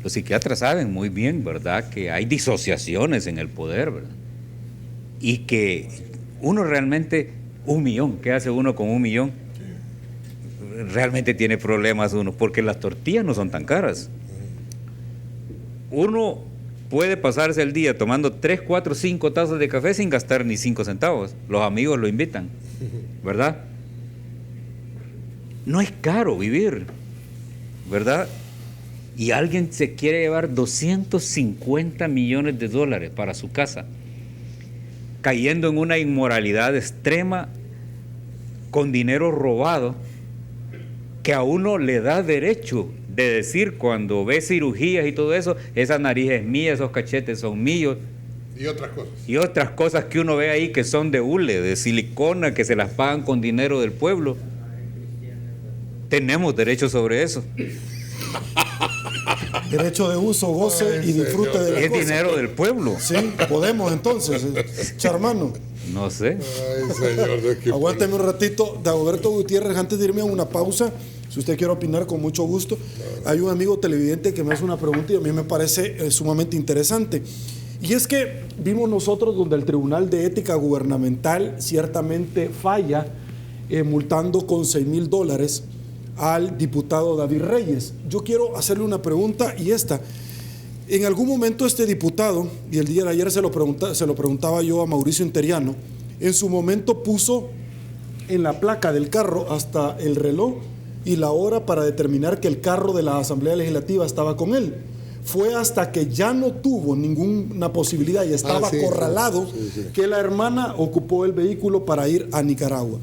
Los psiquiatras saben muy bien, ¿verdad?, que hay disociaciones en el poder, ¿verdad? Y que uno realmente, 1 millón, ¿qué hace uno con 1 millón? Realmente tiene problemas uno, porque las tortillas no son tan caras. Uno puede pasarse el día tomando 3, 4, 5 tazas de café sin gastar ni 5 centavos. Los amigos lo invitan, ¿verdad? No es caro vivir, ¿verdad? Y alguien se quiere llevar 250 millones de dólares para su casa, cayendo en una inmoralidad extrema con dinero robado, que a uno le da derecho de decir, cuando ve cirugías y todo eso, esa nariz es mía, esos cachetes son míos. Y otras cosas. Y otras cosas que uno ve ahí que son de hule, de silicona, que se las pagan con dinero del pueblo. Tenemos derecho sobre eso. Derecho de uso, goce y disfrute de la Es cosa. dinero del pueblo. Sí, podemos entonces, Charmano. No sé. Ay, señor, ¿de qué? Aguánteme un ratito, Dagoberto Gutiérrez, antes de irme a una pausa, si usted quiere opinar, con mucho gusto. Hay un amigo televidente que me hace una pregunta y a mí me parece sumamente interesante. Y es que vimos nosotros donde el Tribunal de Ética Gubernamental ciertamente falla multando con $6,000 al diputado David Reyes. Yo quiero hacerle una pregunta y esta. En algún momento este diputado, y el día de ayer se lo preguntaba yo a Mauricio Interiano, en su momento puso en la placa del carro hasta el reloj y la hora para determinar que el carro de la Asamblea Legislativa estaba con él. Fue hasta que ya no tuvo ninguna posibilidad y estaba acorralado que la hermana ocupó el vehículo para ir a Nicaragua.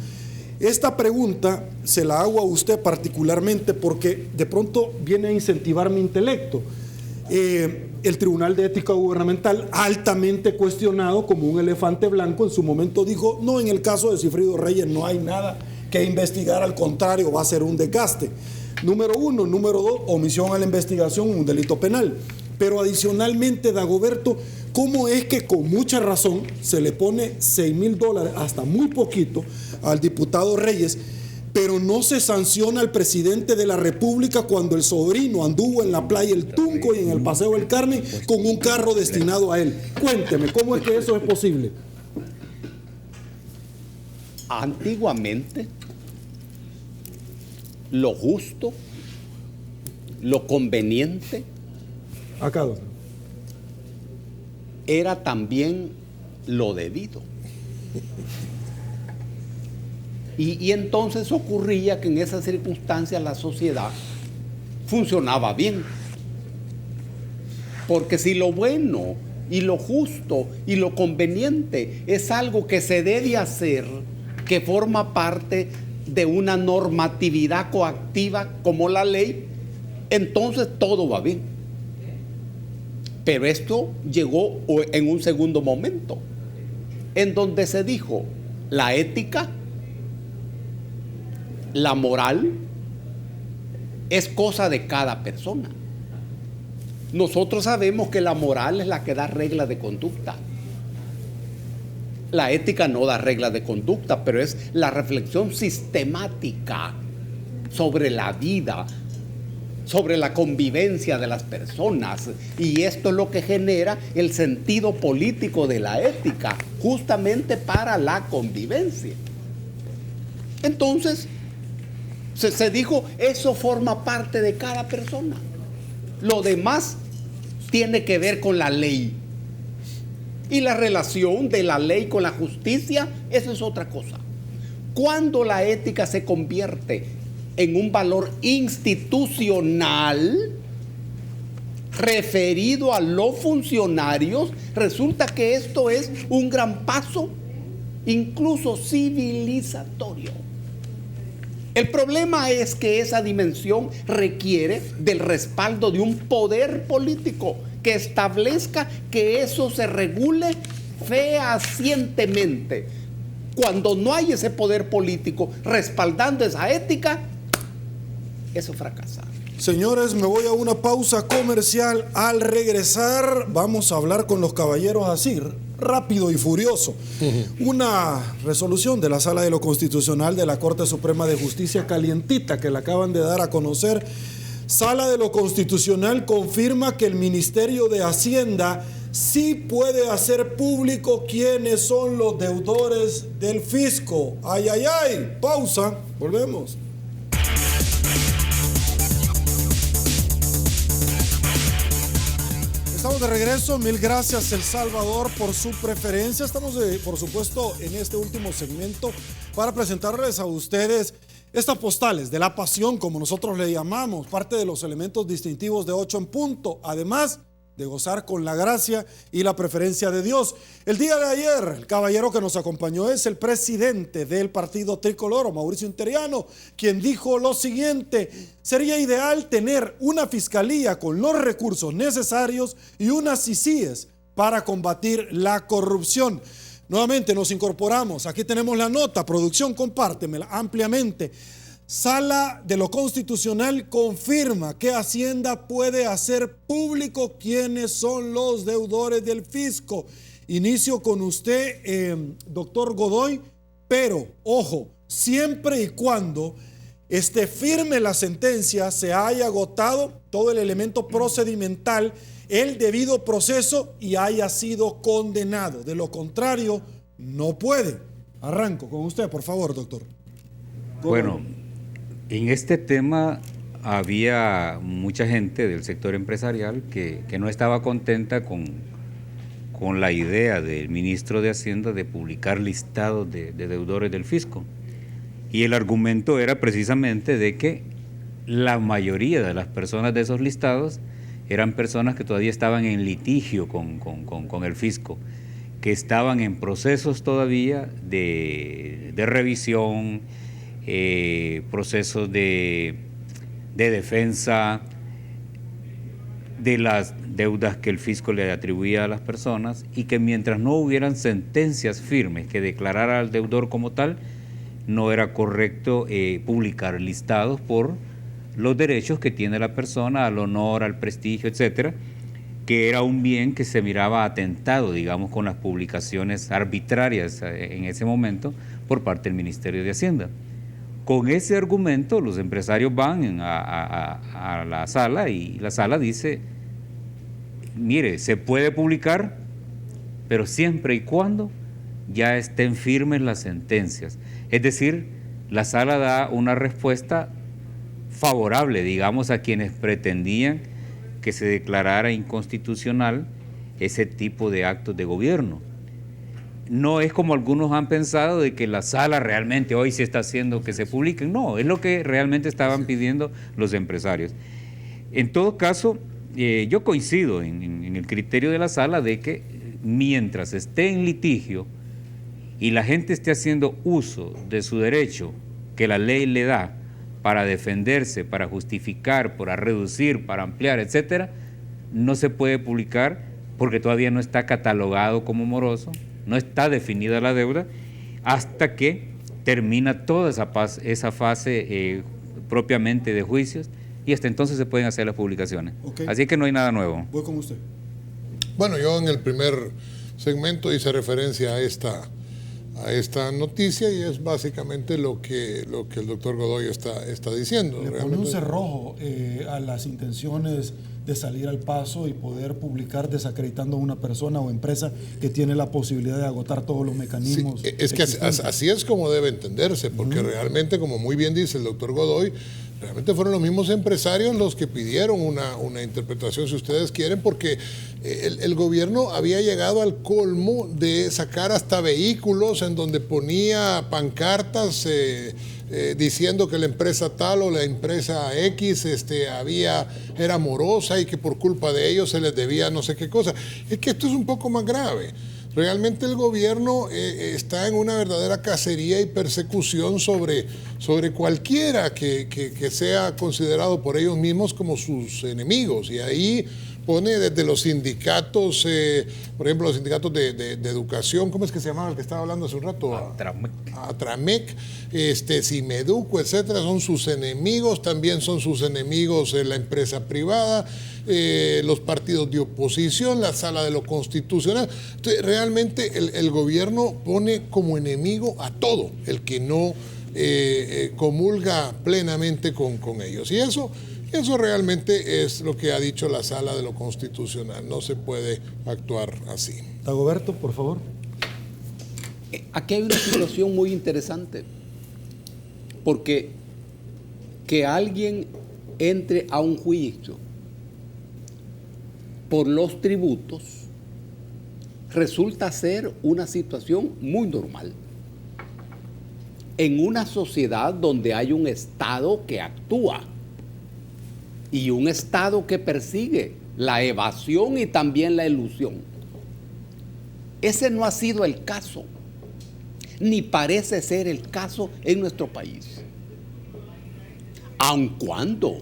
Esta pregunta se la hago a usted particularmente porque de pronto viene a incentivar mi intelecto. El Tribunal de Ética Gubernamental, altamente cuestionado como un elefante blanco, en su momento dijo, no, en el caso de Sigfrido Reyes no hay nada que investigar, al contrario, va a ser un desgaste. Número 1. Número 2, omisión a la investigación, un delito penal. Pero adicionalmente, Dagoberto, ¿cómo es que con mucha razón se le pone $6,000, hasta muy poquito, al diputado Reyes, pero no se sanciona al presidente de la República cuando el sobrino anduvo en la playa El Tunco y en el Paseo del Carmen con un carro destinado a él? Cuénteme, ¿cómo es que eso es posible? Antiguamente, lo justo, lo conveniente, Acá, doctor. era también lo debido. Y entonces ocurría que en esas circunstancias la sociedad funcionaba bien. Porque si lo bueno y lo justo y lo conveniente es algo que se debe hacer, que forma parte de una normatividad coactiva como la ley, entonces todo va bien. Pero esto llegó en un segundo momento, en donde se dijo, la ética, la moral, es cosa de cada persona. Nosotros sabemos que la moral es la que da reglas de conducta. La ética no da reglas de conducta, pero es la reflexión sistemática sobre la vida, sobre la convivencia de las personas. Y esto es lo que genera el sentido político de la ética, justamente para la convivencia. Entonces, se dijo, eso forma parte de cada persona. Lo demás tiene que ver con la ley. Y la relación de la ley con la justicia, eso es otra cosa. Cuando la ética se convierte en un valor institucional referido a los funcionarios, resulta que esto es un gran paso, incluso civilizatorio. El problema es que esa dimensión requiere del respaldo de un poder político que establezca que eso se regule fehacientemente. Cuando no hay ese poder político respaldando esa ética, eso fracasa. Señores, me voy a una pausa comercial. Al regresar vamos a hablar con los caballeros así, rápido y furioso. Una resolución de la Sala de lo Constitucional de la Corte Suprema de Justicia, calientita, que la acaban de dar a conocer, Sala de lo Constitucional confirma que el Ministerio de Hacienda sí puede hacer público quiénes son los deudores del fisco. ¡Ay, ay, ay! Pausa, volvemos. Estamos de regreso, mil gracias El Salvador por su preferencia. Estamos por supuesto en este último segmento para presentarles a ustedes estas postales de la pasión, como nosotros le llamamos, parte de los elementos distintivos de 8 en punto, además de gozar con la gracia y la preferencia de Dios. El día de ayer, el caballero que nos acompañó es el presidente del partido tricolor, Mauricio Interiano, quien dijo lo siguiente: sería ideal tener una fiscalía con los recursos necesarios y unas CICIES para combatir la corrupción. Nuevamente nos incorporamos, aquí tenemos la nota, producción, compártemela ampliamente. Sala de lo Constitucional confirma que Hacienda puede hacer público quiénes son los deudores del fisco. Inicio con usted, doctor Godoy, pero ojo, siempre y cuando esté firme la sentencia, se haya agotado todo el elemento procedimental, el debido proceso y haya sido condenado. De lo contrario, no puede. Arranco con usted, por favor, doctor. Bueno, en este tema había mucha gente del sector empresarial que no estaba contenta con la idea del ministro de Hacienda de publicar listados de deudores del fisco. Y el argumento era precisamente de que la mayoría de las personas de esos listados eran personas que todavía estaban en litigio con el fisco, que estaban en procesos todavía de revisión, procesos de defensa de las deudas que el fisco le atribuía a las personas, y que mientras no hubieran sentencias firmes que declarara al deudor como tal, no era correcto publicar listados por los derechos que tiene la persona al honor, al prestigio, etcétera, que era un bien que se miraba atentado, digamos, con las publicaciones arbitrarias en ese momento por parte del Ministerio de Hacienda. Con ese argumento los empresarios van a la sala y la sala dice: mire, se puede publicar, pero siempre y cuando ya estén firmes las sentencias. Es decir, la sala da una respuesta favorable, digamos, a quienes pretendían que se declarara inconstitucional ese tipo de actos de gobierno. No es como algunos han pensado de que la sala realmente hoy se está haciendo que se publiquen. No, es lo que realmente estaban pidiendo los empresarios. En todo caso, yo coincido en el criterio de la sala de que mientras esté en litigio y la gente esté haciendo uso de su derecho que la ley le da para defenderse, para justificar, para reducir, para ampliar, etcétera, no se puede publicar porque todavía no está catalogado como moroso, no está definida la deuda, hasta que termina toda esa fase propiamente de juicios, y hasta entonces se pueden hacer las publicaciones. Okay. Así que no hay nada nuevo. Voy con usted. Bueno, yo en el primer segmento hice referencia a esta noticia, y es básicamente lo que el doctor Godoy está diciendo. Le pone un cerrojo a las intenciones de salir al paso y poder publicar desacreditando a una persona o empresa que tiene la posibilidad de agotar todos los mecanismos. Sí, es que así es como debe entenderse, porque realmente, como muy bien dice el doctor Godoy, realmente fueron los mismos empresarios los que pidieron una interpretación, si ustedes quieren, porque el gobierno había llegado al colmo de sacar hasta vehículos en donde ponía pancartas diciendo que la empresa tal o la empresa X era morosa y que por culpa de ellos se les debía no sé qué cosa. Es que esto es un poco más grave. Realmente el gobierno está en una verdadera cacería y persecución sobre cualquiera que sea considerado por ellos mismos como sus enemigos. Y ahí pone desde los sindicatos, por ejemplo, los sindicatos de educación, ¿cómo es que se llamaba el que estaba hablando hace un rato? Atramec, Cimeduco, etcétera, son sus enemigos, también son sus enemigos la empresa privada, los partidos de oposición, la sala de lo constitucional. Entonces, realmente el gobierno pone como enemigo a todo el que no comulga plenamente con ellos. Y eso Eso realmente es lo que ha dicho la Sala de lo Constitucional. No se puede actuar así. Dagoberto, por favor. Aquí hay una situación muy interesante, porque que alguien entre a un juicio por los tributos resulta ser una situación muy normal en una sociedad donde hay un Estado que actúa y un Estado que persigue la evasión y también la elusión. Ese no ha sido el caso, ni parece ser el caso en nuestro país, aun cuando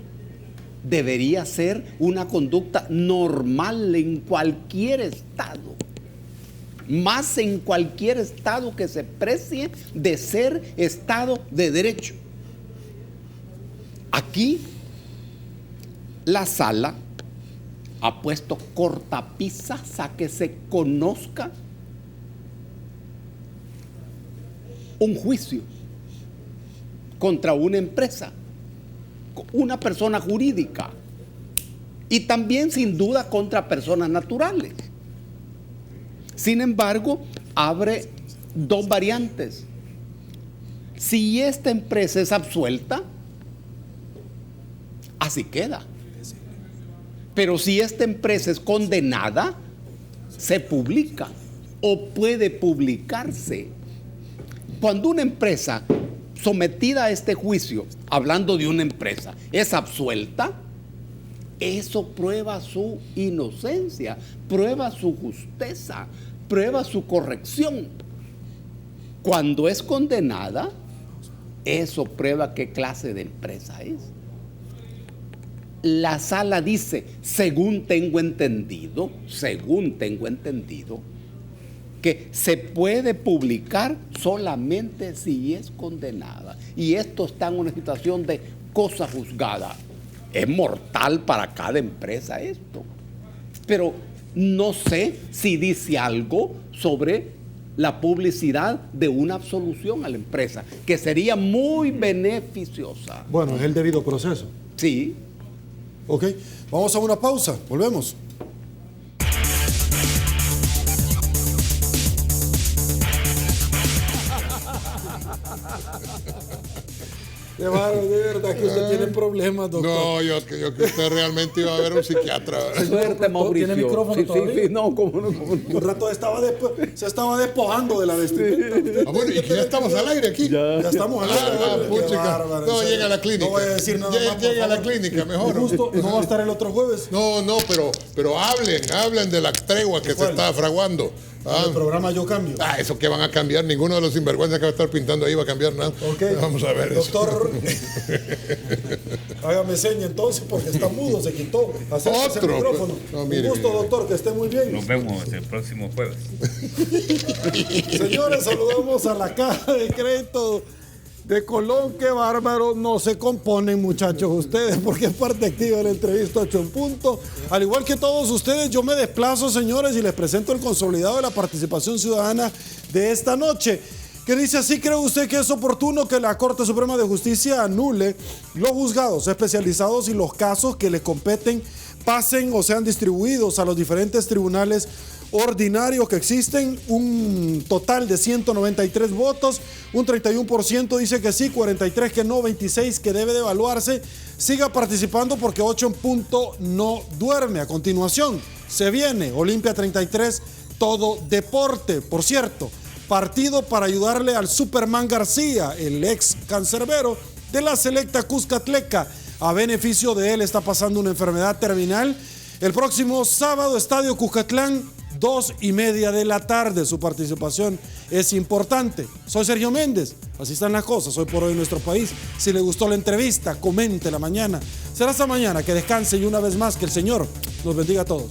debería ser una conducta normal en cualquier Estado, más en cualquier Estado que se precie de ser Estado de Derecho. Aquí la Sala ha puesto cortapisas a que se conozca un juicio contra una empresa, una persona jurídica, y también sin duda contra personas naturales. Sin embargo, abre dos variantes. Si esta empresa es absuelta, así queda. Pero si esta empresa es condenada, se publica o puede publicarse. Cuando una empresa sometida a este juicio, hablando de una empresa, es absuelta, eso prueba su inocencia, prueba su justeza, prueba su corrección. Cuando es condenada, eso prueba qué clase de empresa es. La Sala dice, según tengo entendido, que se puede publicar solamente si es condenada. Y esto está en una situación de cosa juzgada. Es mortal para cada empresa esto. Pero no sé si dice algo sobre la publicidad de una absolución a la empresa, que sería muy beneficiosa. Bueno, es el debido proceso. Sí. Ok, vamos a una pausa, volvemos. De verdad que usted tiene problemas, doctor. No, yo que usted realmente iba a ver un psiquiatra. Suerte, Mauricio. ¿Tiene micrófono todavía? Sí, no, cómo no. Un rato se estaba despojando de la vestimenta. Ah, bueno, y que ya estamos al aire aquí. Ya estamos al aire. Puchica. Qué bárbaro, No, en llega a la clínica. No voy a decir nada más. Llega a la clínica, mejor. Justo, no va a estar el otro jueves. No, pero hablen de la tregua que se está fraguando. El programa Yo Cambio. Eso que van a cambiar, ninguno de los sinvergüenzas que va a estar pintando ahí va a cambiar nada. Okay. Vamos a ver doctor, hágame seña entonces porque está mudo, se quitó. Acérquese al micrófono. No, mire, un gusto, doctor, que esté muy bien. Nos vemos el próximo jueves. Señores, saludamos a la Caja de Crédito de Colón. Qué bárbaro, no se componen, muchachos, ustedes, porque es parte activa de la entrevista 8 en punto. Al igual que todos ustedes, yo me desplazo, señores, y les presento el consolidado de la participación ciudadana de esta noche, que dice así: ¿cree usted que es oportuno que la Corte Suprema de Justicia anule los juzgados especializados y los casos que le competen pasen o sean distribuidos a los diferentes tribunales ordinarios que existen? Un total de 193 votos, un 31% dice que sí, 43 que no, 26 que debe de evaluarse. Siga participando porque 8 en punto no duerme. A continuación se viene Olimpia 33, todo deporte. Por cierto, partido para ayudarle al Superman García, el ex cancerbero de la selecta Cuscatleca. A beneficio de él está pasando una enfermedad terminal. El próximo sábado, Estadio Cuscatlán, 2:30 de la tarde. Su participación es importante. Soy Sergio Méndez. Así están las cosas hoy por hoy en nuestro país. Si le gustó la entrevista, comente la mañana. Será hasta mañana. Que descanse y una vez más que el Señor nos bendiga a todos.